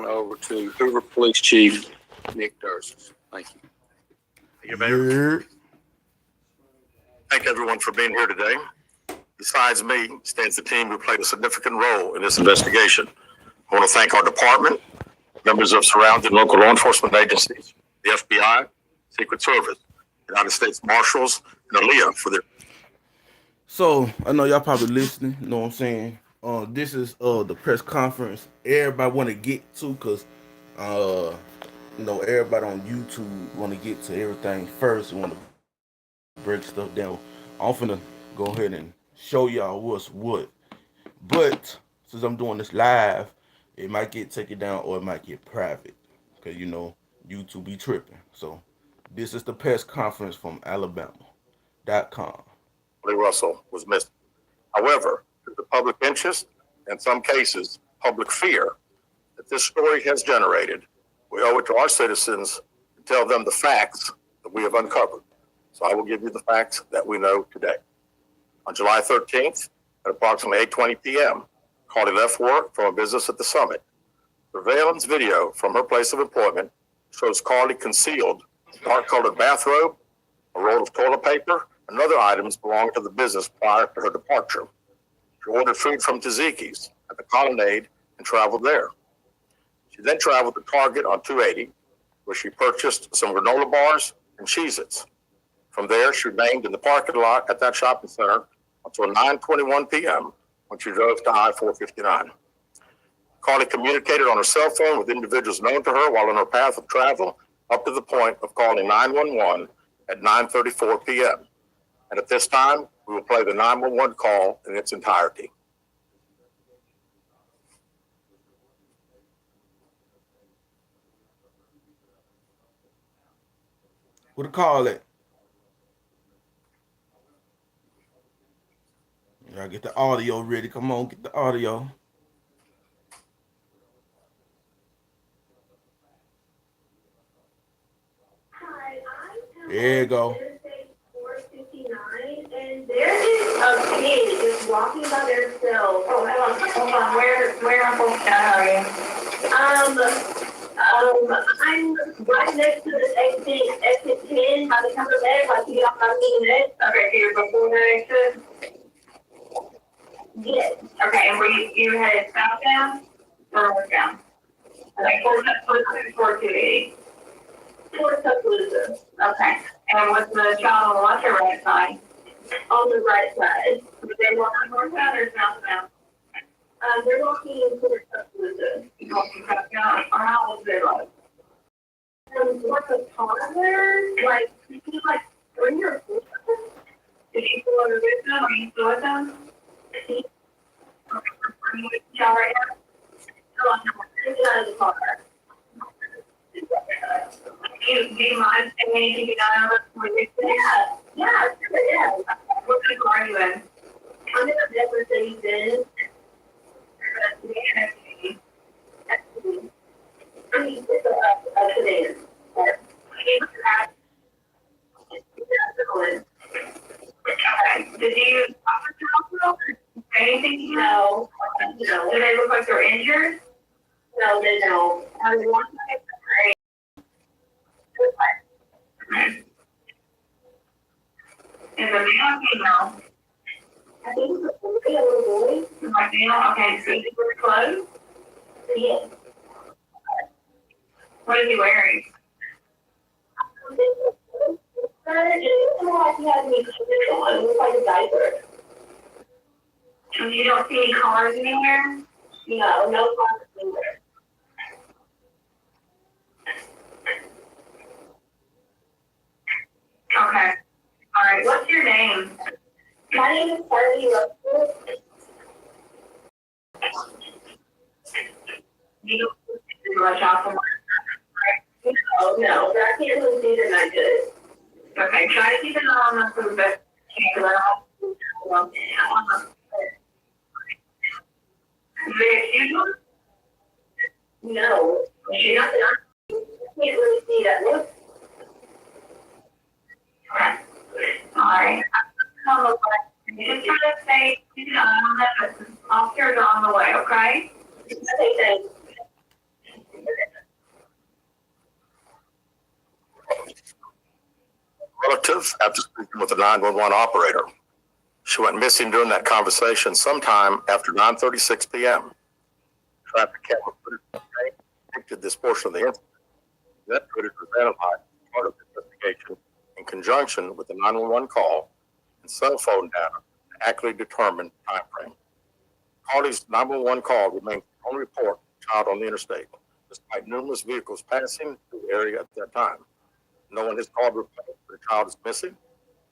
on over to Hoover Police Chief Nick Durst. Thank you. Thank you, Mayor. Thank everyone for being here today. Besides me stands the team who played a significant role in this investigation. I want to thank our department, members of surrounding local law enforcement agencies, the FBI, Secret Service, United States Marshals, and ALEA for their. So I know y'all probably listening. You know what I'm saying? This is the press conference everybody want to get to, cause everybody on YouTube want to get to everything first. Want to break stuff down. I'm finna go ahead and show y'all what's what. But since I'm doing this live, it might get taken down or it might get private, cause YouTube be tripping. So this is the press conference from Alabama.com. Russell was missing. However, due to public interest, in some cases, public fear that this story has generated, we owe it to our citizens to tell them the facts that we have uncovered. So I will give you the facts that we know today. On July 13th, at approximately 8:20 p.m., Carly left work from a business at the Summit. Surveillance video from her place of employment shows Carly concealed a dark-colored bathrobe, a roll of toilet paper, and other items belonging to the business prior to her departure. She ordered food from Taziki's at the Colonnade and traveled there. She then traveled to Target on 280, where she purchased some granola bars and Cheez-Its. From there, she remained in the parking lot at that shopping center until 9:21 p.m. when she drove to I-459. Carly communicated on her cell phone with individuals known to her while on her path of travel, up to the point of calling 911 at 9:34 p.m. And at this time, we will play the 911 call in its entirety. What to call it? Y'all get the audio ready. Come on, get the audio. There you go. And there is a kid just walking by themselves. Oh, hold on. Where am I supposed to I'm right next to this exit 10 by the cover bed, like you got my it. Okay, so you're before that exit? Yes. Okay, and were you headed southbound or northbound? Okay, 480. Towards Tuscaloosa. Okay. And was the child on the left or right side? On the right side. Were they walking northbound or southbound? They're walking towards Tuscaloosa. Walking southbound. Or how old are they like? What's a toddler? Like, is he like 3 or 4? Did you still under with them? Are you still with them? Are you with the child right now? No, I'm not out of the car. Do you mind saying anything about it? Yeah. What kind of car are you in? I'm in a Mercedes Benz. I mean, it's a sedan. Okay. Did you talk to the hospital? Anything? No. Do they look like they're injured? No, they don't. Are they one side? Is it male or female? I think it's a little boy. Like male? Okay, so is he wearing clothes? Yes. What is he wearing? It looks like he has any clothes on. It looks like a diaper. And you don't see any cars anywhere? No cars anywhere. Okay. All right. What's your name? My name is Carly Russell. You don't rush off from work, right? No, but I can't really see that I good. Okay. Try to keep an eye on them for the best you can. Is there a huge one? No. She's not that I can't really see that. Look. Okay. All right. Just try to stay on that. Officers are on the way, okay? Okay, thanks. detective after speaking with the 911 operator. She went missing during that conversation sometime after 9:36 p.m. Traffic camera footage depicted this portion of the incident. That footage was analyzed as part of the investigation in conjunction with the 911 call and cell phone data to accurately determine time frame. Carly's 911 call remains the only report of a child on the interstate, despite numerous vehicles passing through the area at that time. No one has called report that the child is missing,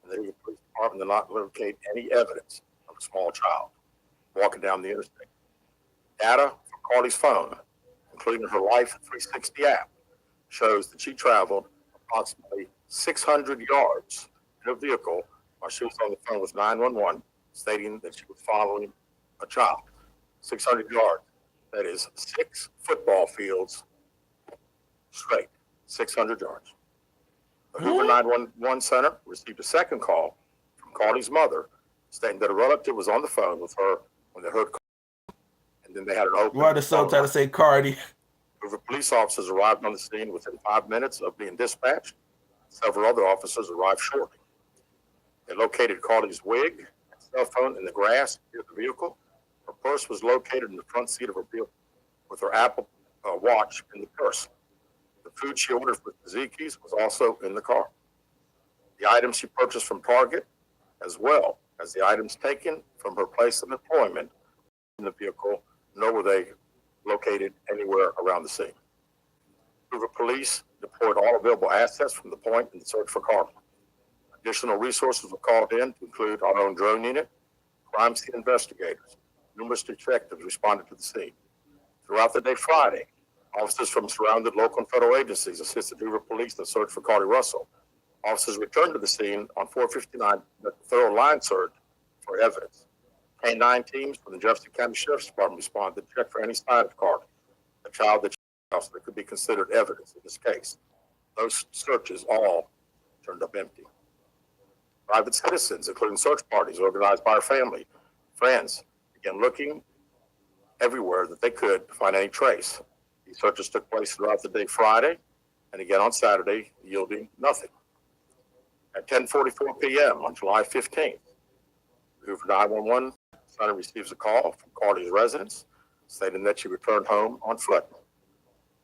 and the Hoover Police Department did not locate any evidence of a small child walking down the interstate. Data from Carly's phone, including her Life 360 app, shows that she traveled approximately 600 yards in a vehicle while she was on the phone with 911, stating that she was following a child. 600 yards. That is 6 football fields straight. 600 yards. The Hoover 911 Center received a second call from Carly's mother, stating that a relative was on the phone with her when they heard call, and then they had an open. Why the subtitle say Cardi? Hoover police officers arrived on the scene within 5 minutes of being dispatched. Several other officers arrived shortly. They located Carly's wig and cell phone in the grass near the vehicle. Her purse was located in the front seat of her vehicle with her Apple Watch in the purse. The food she ordered for Tzatziki's was also in the car. The items she purchased from Target, as well as the items taken from her place of employment in the vehicle, nor were they located anywhere around the scene. Hoover police deployed all available assets from the point in the search for Carly. Additional resources were called in to include our own drone unit, crime scene investigators. Numerous detectives responded to the scene. Throughout the day Friday, officers from surrounded local and federal agencies assisted Hoover police in the search for Carly Russell. Officers returned to the scene on 459 with a thorough line search for evidence. K-9 teams from the Jefferson County Sheriff's Department responded to check for any sign of Carly, a child that could be considered evidence in this case. Those searches all turned up empty. Private citizens, including search parties organized by our family, friends, began looking everywhere that they could to find any trace. These searches took place throughout the day Friday and again on Saturday, yielding nothing. At 10:44 p.m. on July 15th, Hoover 911 Center receives a call from Carly's residence stating that she returned home on foot.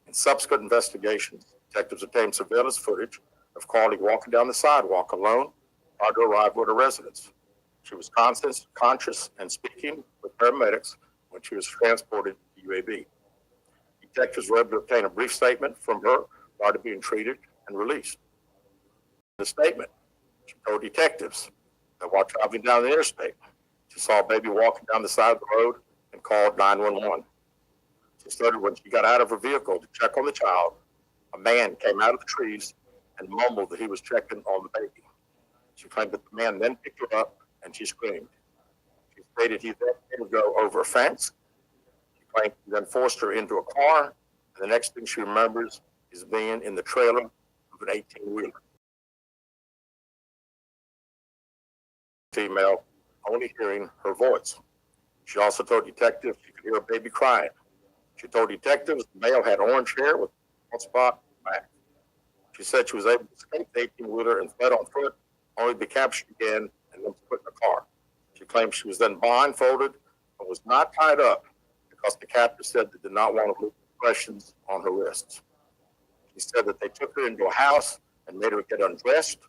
In subsequent investigations, detectives obtained surveillance footage of Carly walking down the sidewalk alone prior to arrival at her residence. She was conscious and speaking with paramedics when she was transported to UAB. Detectives were able to obtain a brief statement from her prior to being treated and released. In the statement, she told detectives that while traveling down the interstate, she saw a baby walking down the side of the road and called 911. She stated when she got out of her vehicle to check on the child, a man came out of the trees and mumbled that he was checking on the baby. She claimed that the man then picked her up and she screamed. She stated he then would go over a fence. She claimed he then forced her into a car, and the next thing she remembers is being in the trailer of an 18-wheeler. Female, only hearing her voice. She also told detectives she could hear a baby crying. She told detectives the male had orange hair with one spot back. She said she was able to escape the 18-wheeler and fled on foot, only to be captured again and then put in a car. She claimed she was then blindfolded and was not tied up because the captor said they did not want to leave impressions on her wrists. She said that they took her into a house and made her get undressed.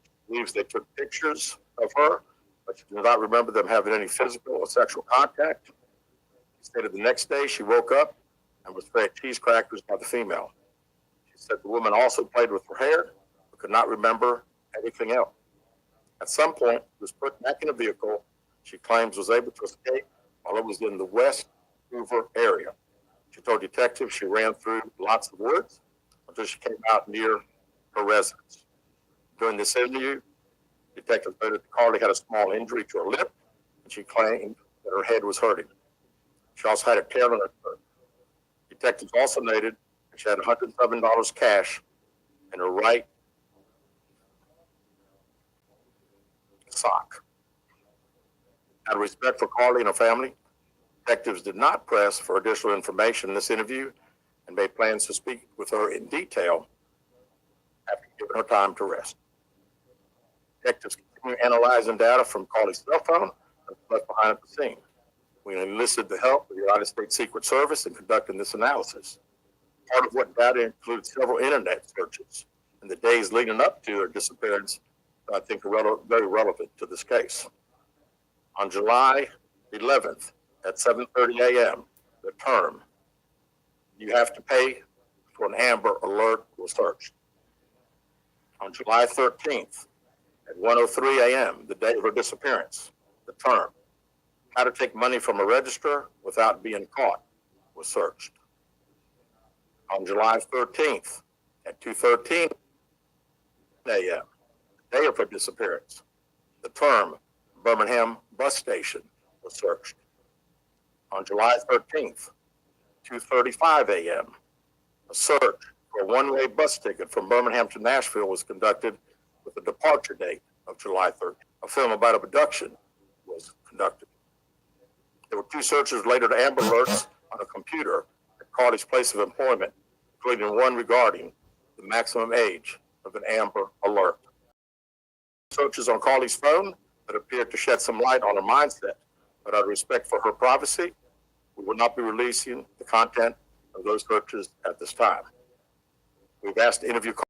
She believes they took pictures of her, but she did not remember them having any physical or sexual contact. She stated the next day she woke up and was fed cheese crackers by the female. She said the woman also played with her hair, but could not remember anything else. At some point, she was put back in a vehicle she claims was able to escape while it was in the West Hoover area. She told detectives she ran through lots of woods until she came out near her residence. During this interview, detectives noted that Carly had a small injury to her lip, and she claimed that her head was hurting. She also had a tear in her throat. Detectives also noted that she had $107 cash in her right sock. Out of respect for Carly and her family, detectives did not press for additional information in this interview and made plans to speak with her in detail after giving her time to rest. Detectives continue analyzing data from Carly's cell phone and left behind at the scene. We enlisted the help of the United States Secret Service in conducting this analysis. Part of what data includes several internet searches in the days leading up to her disappearance, I think are very relevant to this case. On July 11th at 7:30 a.m., the term "you have to pay for an Amber Alert" was searched. On July 13th at 1:03 a.m., the day of her disappearance, the term "how to take money from a register without being caught" was searched. On July 13th at 2:13 a.m., the day of her disappearance, the term "Birmingham bus station" was searched. On July 13th, 2:35 a.m., a search for a one-way bus ticket from Birmingham to Nashville was conducted with the departure date of July 13th. A film about abduction was conducted. There were 2 searches related to Amber Alerts on a computer at Carly's place of employment, including one regarding the maximum age of an Amber Alert. Searches on Carly's phone that appeared to shed some light on her mindset, but out of respect for her privacy, we will not be releasing the content of those searches at this time. We've asked to interview Carly.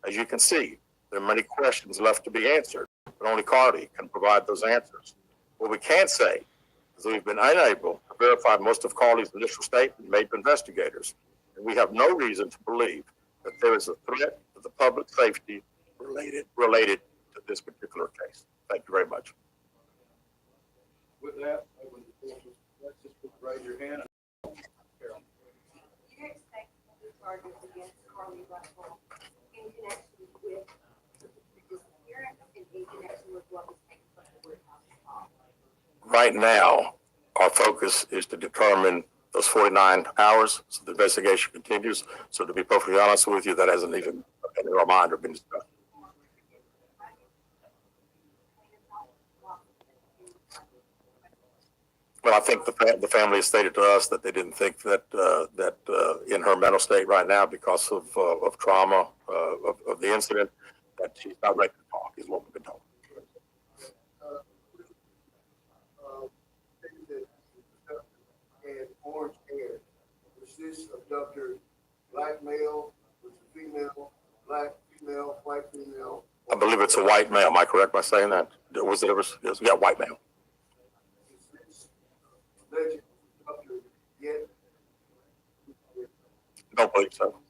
As you can see, there are many questions left to be answered, but only Carly can provide those answers. What we can say is that we've been unable to verify most of Carly's initial statement made to investigators, and we have no reason to believe that there is a threat to the public safety related to this particular case. Thank you very much. With that, I would let's just raise your hand. Carol. You expect the charges against Carly Russell in connection with the disappearance and in connection with what was taken from the Woodhouse? Right now, our focus is to determine those 49 hours, so the investigation continues. So to be perfectly honest with you, that hasn't even been in our mind or been discussed. Well, I think the family has stated to us that they didn't think that in her mental state right now, because of trauma of the incident, that she's not ready to talk, is what we've been told. And orange hair. Was this abductor black male? Was it female? Black female? White female? I believe it's a white male. Am I correct by saying that? Was it ever? Yes, yeah, white male. Is this alleged abductor yet? Don't believe so.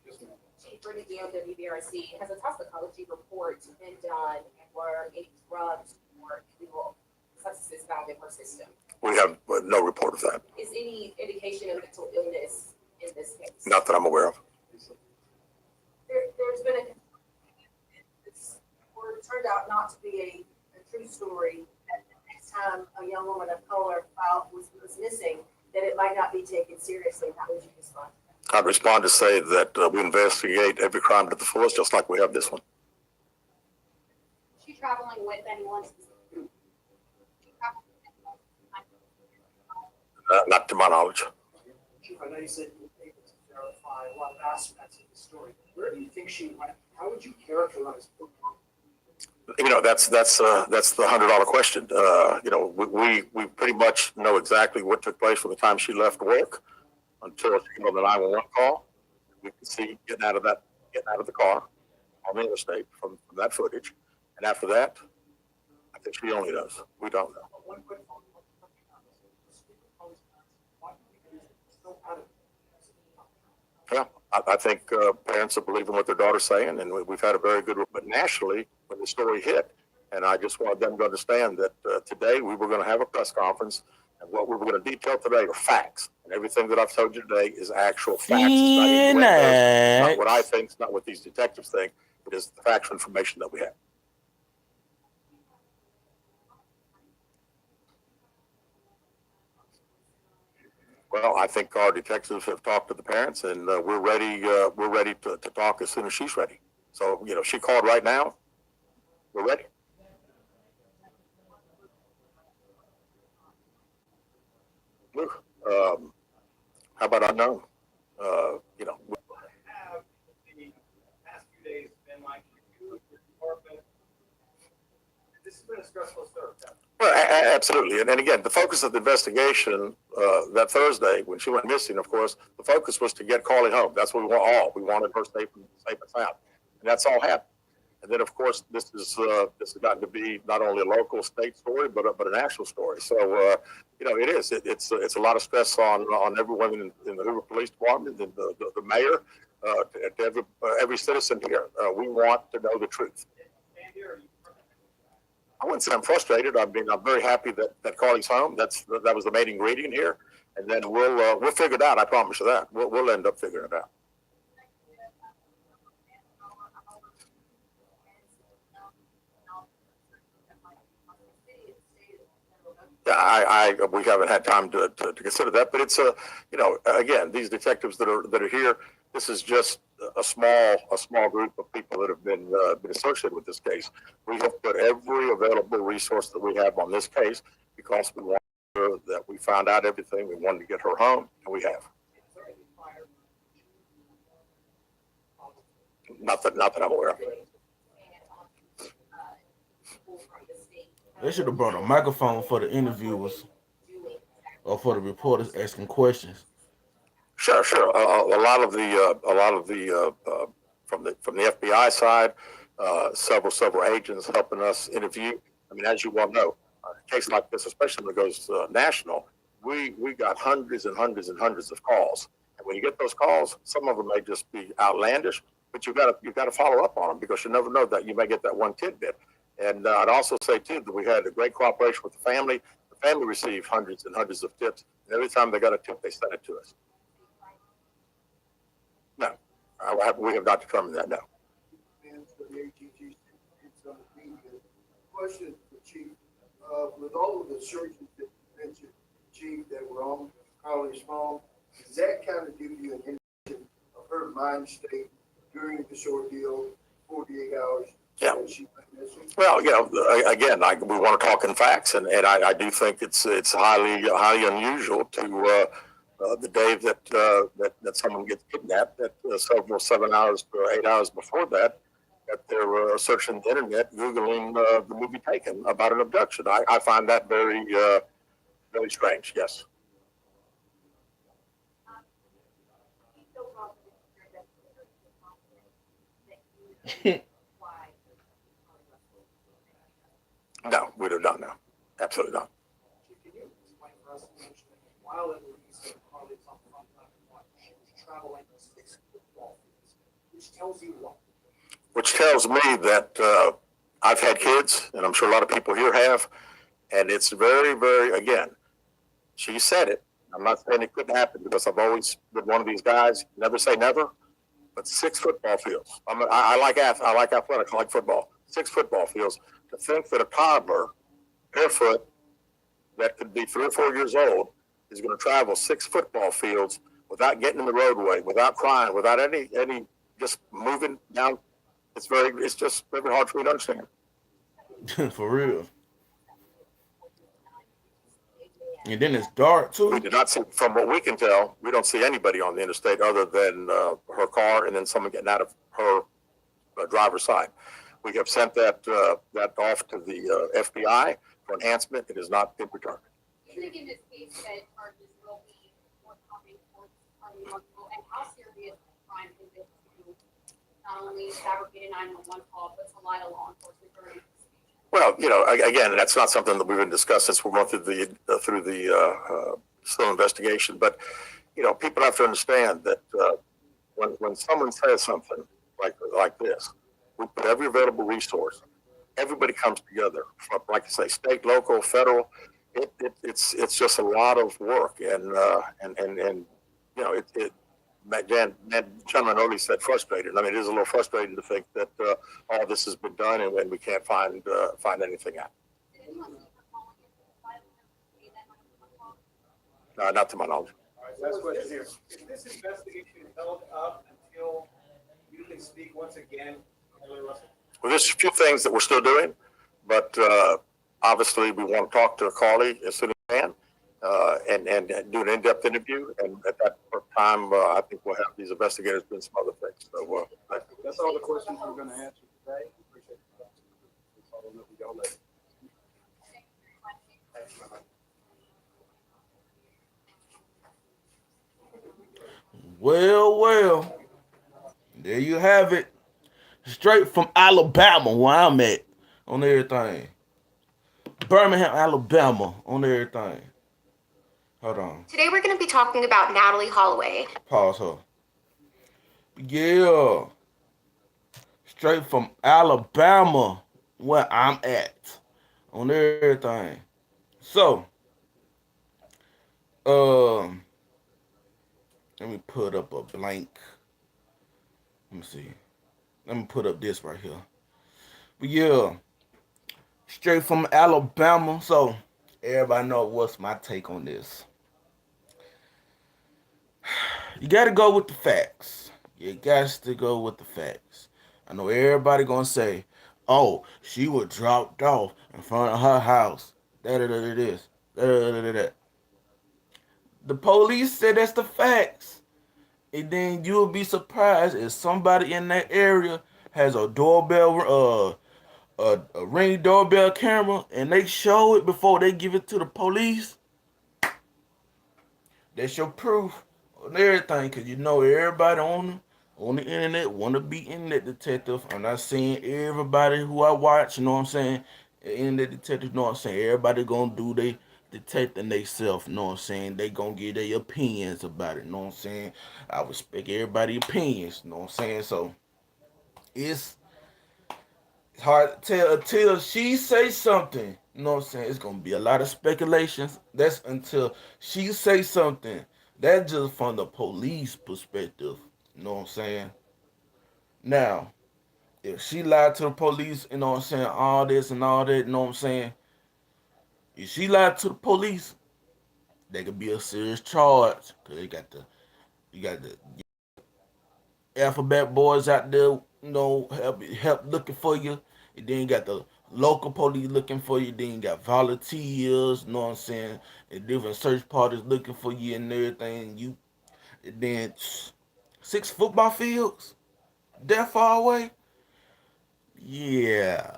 Chief for the WBRC, has a toxicology report been done for any drugs or illegal substances found in her system? We have no report of that. Is any indication of mental illness in this case? Not that I'm aware of. There's been it turned out not to be a true story. That the next time a young woman of color was missing, that it might not be taken seriously. How would you respond? I'd respond to say that we investigate every crime to the fullest, just like we have this one. Is she traveling with anyone? Not to my knowledge. Chief, I know you said you were able to verify a lot of aspects of the story. Where do you think she went? How would you characterize her? You know, that's the $100 question. You know, we pretty much know exactly what took place from the time she left work until she got the 911 call. We can see getting out of the car on the interstate from that footage. And after that, I think she only knows. We don't know. One quick follow-up. Yeah, I think parents are believing what their daughter's saying, and we've had a very good, but nationally, when the story hit, and I just wanted them to understand that today we were going to have a press conference, and what we were going to detail today are facts, and everything that I've told you today is actual facts. It's not what I think, it's not what these detectives think, it is the factual information that we have. Well, I think our detectives have talked to the parents, and we're ready. We're ready to talk as soon as she's ready. So, you know, she called right now. We're ready. How about unknown? You know. Have the past few days been like This has been a stressful start. Well, absolutely. And then again, the focus of the investigation that Thursday, when she went missing, of course, the focus was to get Carly home. That's what we want all. We wanted her safe and sound. And that's all happened. And then, of course, this has gotten to be not only a local state story, but a national story. So, you know, it is. It's a lot of stress on everyone in the Hoover Police Department, and the mayor, to every citizen here. We want to know the truth. I wouldn't say I'm frustrated. I mean, I'm very happy that Carly's home. That was the main ingredient here, and then we'll figure it out. I promise you that. We'll end up figuring it out. Yeah, we haven't had time to consider that, but it's you know, again, these detectives that are here. This is just a small group of people that have been associated with this case. We have put every available resource that we have on this case because we want that we found out everything. We wanted to get her home, and we have. Not that I'm aware of. They should have brought a microphone for the interviewers or for the reporters asking questions. Sure. A lot of the from the FBI side, several agents helping us interview. I mean, as you well know, a case like this, especially when it goes national, we got hundreds and hundreds and hundreds of calls. And when you get those calls, some of them may just be outlandish, but you've got to follow up on them because you never know that you may get that one tidbit. And I'd also say too that we had a great cooperation with the family. The family received hundreds and hundreds of tips, and every time they got a tip, they sent it to us. No, we have not determined that. No. Question for Chief: with all of the surgeons that you mentioned, Chief, that were on Carly's phone, does that kind of give you an indication of her mind state during this ordeal, 48 hours? Yeah. Well, you know, again, we want to talk in facts, and I do think it's highly unusual to the day that someone gets kidnapped, that several 7 hours or 8 hours before that they're searching the internet, Googling the movie Taken about an abduction. I find that very strange. Yes. No, we do not know. Absolutely not. Can you explain for us, while at least Carly's on the front line, she was traveling 6 football fields, which tells you what? Which tells me that I've had kids, and I'm sure a lot of people here have, and it's very, very, again, she said it. I'm not saying it couldn't happen because I've always been one of these guys, never say never, but 6 football fields. I like athletics, I like football. 6 football fields. To think that a toddler, barefoot, that could be 3 or 4 years old, is going to travel 6 football fields without getting in the roadway, without crying, without any just moving down. It's just very hard for me to understand. For real. And then it's dark too. We did not see, from what we can tell, we don't see anybody on the interstate other than her car and then someone getting out of her driver's side. We have sent that off to the FBI for enhancement. It has not been returned. Do you think in this case that charges will be forthcoming towards Carly Markle, and how serious crime is it to not only fabricate a 911 call, but to lie to law enforcement during investigation? Well, you know, again, that's not something that we've been discussed since we're going through the still investigation. But you know, people have to understand that when someone says something like this, we put every available resource. Everybody comes together, from, like I say, state, local, federal. It's just a lot of work, and you know, Dan gentleman earlier said frustrated. I mean, it is a little frustrating to think that all this has been done and when we can't find anything out. Not to my knowledge. All right, last question here. Is this investigation held up until you can speak once again? Well, there's a few things that we're still doing, but obviously we want to talk to Carly as soon as we can and do an in-depth interview. And at that time, I think we'll have these investigators doing some other things. So that's all the questions we're going to answer today. Appreciate it. Well, there you have it. Straight from Alabama, where I'm at, on everything. Birmingham, Alabama, on everything. Hold on. Today we're going to be talking about Natalie Holloway. Pause her. Yeah. Straight from Alabama, where I'm at, on everything. So, um, let me put up a blank. Let me see. Let me put up this right here. But yeah, straight from Alabama. So everybody know what's my take on this. You gotta go with the facts. You got to go with the facts. I know everybody gonna say, "Oh, she was dropped off in front of her house." Da da da da this. Da da da da da. The police said that's the facts. And then you'll be surprised if somebody in that area has a doorbell, a ring doorbell camera, and they show it before they give it to the police. That's your proof on everything, cause you know everybody on the internet want to be internet detective. I'm not saying everybody who I watch, you know what I'm saying, internet detective, you know what I'm saying. Everybody gonna do they detecting themselves, you know what I'm saying. They gonna give their opinions about it, you know what I'm saying. I respect everybody's opinions, you know what I'm saying. So it's hard to tell until she say something. You know what I'm saying? It's gonna be a lot of speculations. That's until she say something. That's just from the police perspective. You know what I'm saying? Now, if she lied to the police, you know what I'm saying, all this and all that, you know what I'm saying? If she lied to the police, they could be a serious charge. Cause you got the alphabet boys out there, you know, help looking for you. And then you got the local police looking for you. Then you got volunteers, you know what I'm saying, and different search parties looking for you and everything. And then 6 football fields that far away. Yeah,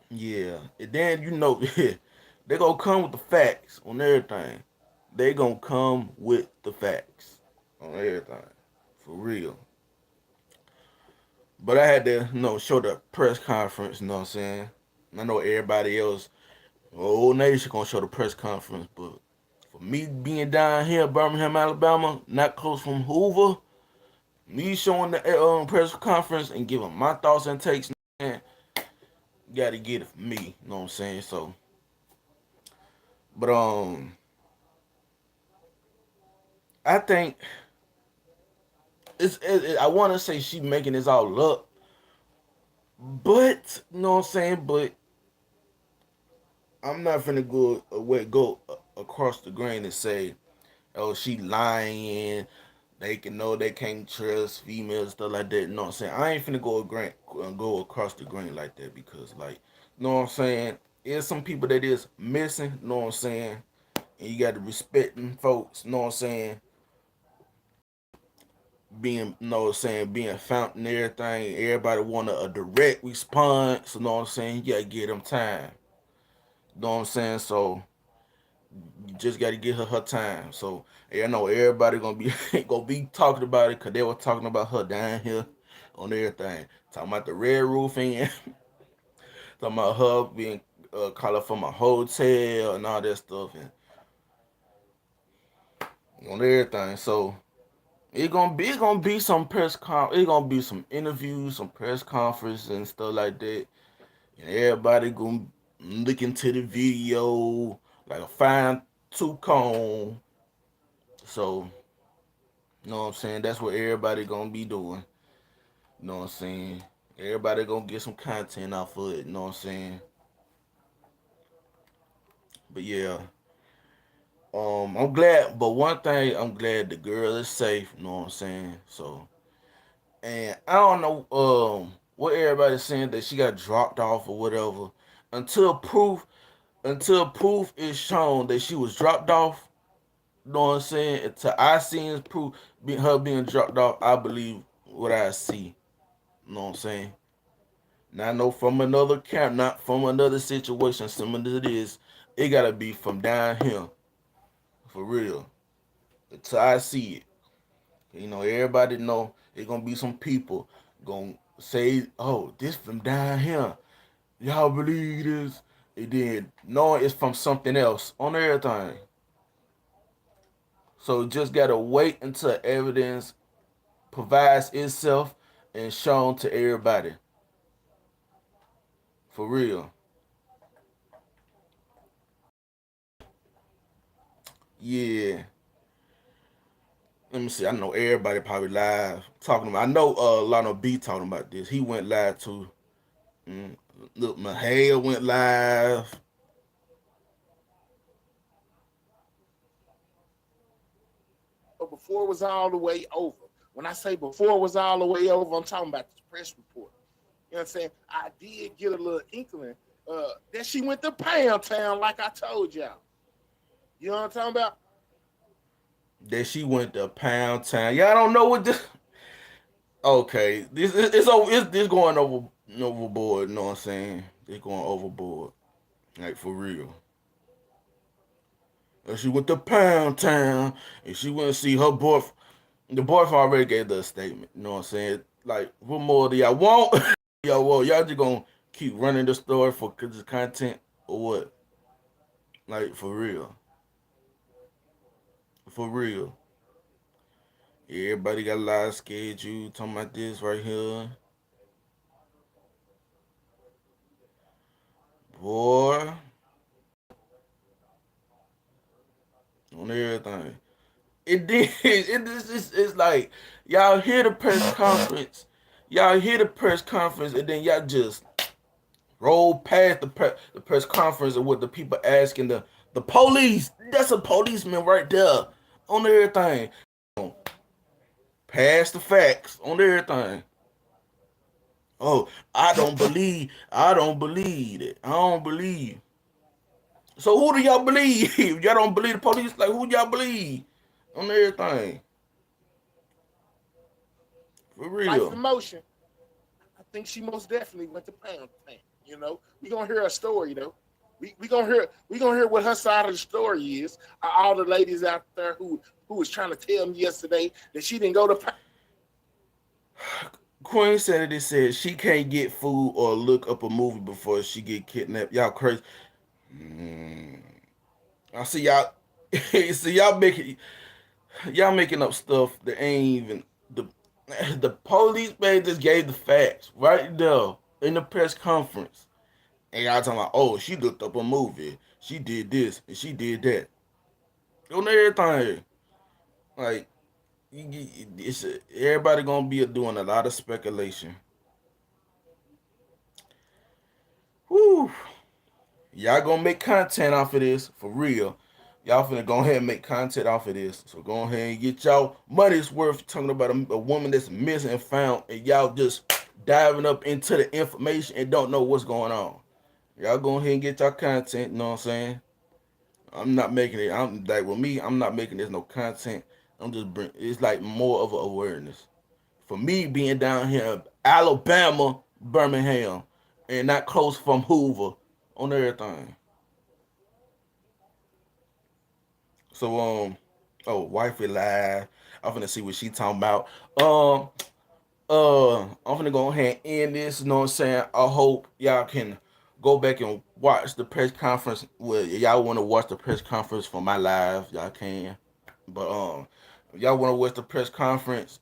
yeah. And then you know they gonna come with the facts on everything. They gonna come with the facts on everything, for real. But I had to, show the press conference, you know what I'm saying? I know everybody else, the whole nation gonna show the press conference, but for me being down here, Birmingham, Alabama, not close from Hoover, me showing the press conference and giving my thoughts and takes, man, gotta get it for me, you know what I'm saying? So, but I think I want to say she making this all up, but you know what I'm saying? But I'm not finna go across the grain and say, oh, she lying. They can know they can't trust females, stuff like that. You know what I'm saying? I ain't finna go across the grain like that because, like, you know what I'm saying? There's some people that is missing, you know what I'm saying? And you got to respect them folks, you know what I'm saying? Being, you know what I'm saying, being found and everything. Everybody want a direct response, you know what I'm saying? You got to give them time. You know what I'm saying? So, you just got to give her time. So I know everybody gonna be gonna be talking about it because they were talking about her down here on everything, talking about the red roof and talking about her being called from a hotel and all that stuff and on everything. So it's gonna be some it's gonna be some interviews, some press conference and stuff like that, and everybody gonna look into the video like a fine tooth comb. So you know what I'm saying? That's what everybody gonna be doing. You know what I'm saying? Everybody gonna get some content off of it. You know what I'm saying? But yeah, I'm glad. But one thing, I'm glad the girl is safe. You know what I'm saying? So, and I don't know what everybody's saying that she got dropped off or whatever until proof is shown that she was dropped off. You know what I'm saying? Until I seen proof her being dropped off, I believe what I see. You know what I'm saying? Now I know from another camp, not from another situation, some of it is, it gotta be from down here. For real. Until I see it. You know, everybody know it's gonna be some people gonna say, "Oh, this from down here." Y'all believe this? And then knowing it's from something else on everything. So just gotta wait until evidence provides itself and shown to everybody. For real. Yeah. Let me see. I know everybody probably live talking about. I know Lano B talking about this. He went live too. Look, Mahale went live. But before it was all the way over. When I say before it was all the way over, I'm talking about this press report. You know what I'm saying? I did get a little inkling that she went to Pound Town, like I told y'all. You know what I'm talking about? That she went to Pound Town. Y'all don't know what this. Okay, this going overboard. You know what I'm saying? It's going overboard, like for real. And she went to Pound Town and she went to see her boyfriend. The boyfriend already gave the statement. You know what I'm saying? Like, what more do y'all want? Y'all want? Y'all just gonna keep running the story for this content or what? Like for real, for real. Everybody got a lot of schedule. Talking about this right here, boy. On everything. It did. It's like y'all hear the press conference, y'all hear the press conference, and then y'all just roll past the press conference and with the people asking the police. That's a policeman right there on everything. Pass the facts on everything. Oh, I don't believe it. I don't believe. So who do y'all believe? Y'all don't believe the police? Like who y'all believe on everything? For Life real. in motion. I think she most definitely went to Pound Town. You know, we gonna hear her story though. We gonna hear what her side of the story is. All the ladies out there who was trying to tell me yesterday that she didn't go to Queen said it said she can't get food or look up a movie before she get kidnapped. Y'all crazy. Mm. I see y'all. See y'all making up stuff that ain't even the police man just gave the facts right there in the press conference, and y'all talking about oh she looked up a movie, she did this and she did that on everything. Like it's everybody gonna be doing a lot of speculation. Whew. Y'all gonna make content off of this for real. Y'all finna go ahead and make content off of this. So go ahead and get y'all money's worth talking about a woman that's missing and found, and y'all just diving up into the information and don't know what's going on. Y'all go ahead and get y'all content. You know what I'm saying? I'm not making it. I'm like with me. I'm not making this no content. I'm just bring. It's like more of an awareness for me being down here, Alabama, Birmingham, and not close from Hoover on everything. So oh, wifey live. I'm finna see what she talking about. I'm finna go ahead and end this. You know what I'm saying? I hope y'all can go back and watch the press conference. Well, y'all want to watch the press conference for my live, y'all can. But if y'all want to watch the press conference,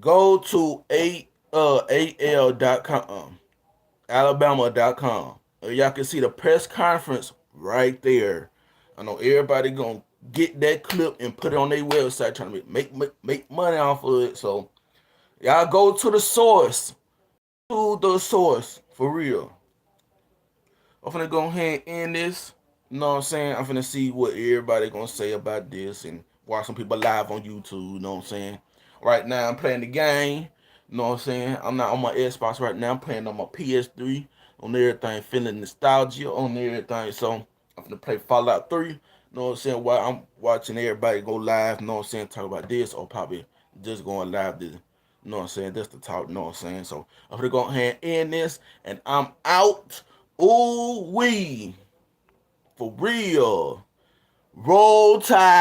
go to al.com, alabama.com. Y'all can see the press conference right there. I know everybody gonna get that clip and put it on their website trying to make money off of it. So y'all go to the source. To the source. For real. I'm finna go ahead and end this. You know what I'm saying? I'm finna see what everybody gonna say about this and watch some people live on YouTube. You know what I'm saying? Right now I'm playing the game. You know what I'm saying? I'm not on my Xbox right now. I'm playing on my PS3 on everything, feeling nostalgia on everything. So I'm finna play Fallout 3. You know what I'm saying? While I'm watching everybody go live, you know what I'm saying, talk about this or probably just going live this. You know what I'm saying? That's the talk, you know what I'm saying? So I'm gonna go ahead and end this and I'm out. Ooh wee. For real. Roll Tide.